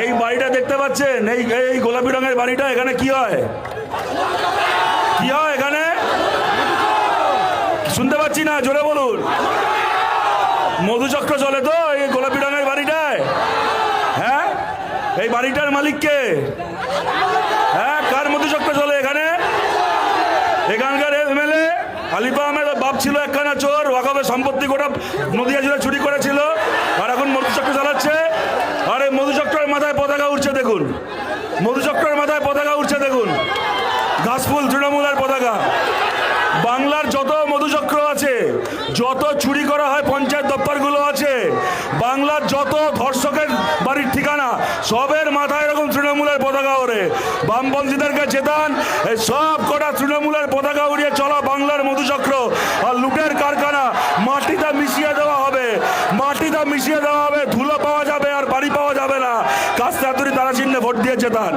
এই বাড়িটা দেখতে পাচ্ছেন, এই এই গোলাপি রঙের বাড়িটা, এখানে কি হয়? কি হয় এখানে? শুনতে পাচ্ছি না, জোরে বলুন। মধুচক্র চলে তো এই গোলাপি রঙের বাড়িটায়? হ্যাঁ, এই বাড়িটার মালিক কে? হ্যাঁ, কার মধুচক্র চলে এখানে? এখানকার এমএলএ আলিফা আহমেদ বাপ ছিল একখানা চোর, ওয়াকফের সম্পত্তি গোটা নদিয়া জেলা চুরি করেছিল, আর এখন মধুচক্র চালাচ্ছে। আর এই মধুচক্রের মাথায় পতাকা উঠছে দেখুন, মধুচক্রের মাথায় পতাকা উঠছে দেখুন, ঘাসফুল তৃণমূলের পতাকা। বাংলার যত মধুচক্র আছে, যত চুরি করা হয় পঞ্চায়েত দপ্তরগুলো আছে, বাংলার যত ধর্ষকের বাড়ির ঠিকানা, সবের মাথায় এরকম তৃণমূলের পতাকা ওড়ে। বামপন্থীদেরকে চেতান, এই সব কটা তৃণমূলের পতাকা উড়িয়ে চলা বাংলার মধুচক্র আর লুটের কারখানা মাটিতে মিশিয়ে দেওয়া হবে, মাটিতে মিশিয়ে দেওয়া হবে। ধুলো পাওয়া যাবে আর বাড়ি পাওয়া যাবে না। কাস্তে হাতুড়ি তারা চিহ্নে ভোট দিয়ে চেতান।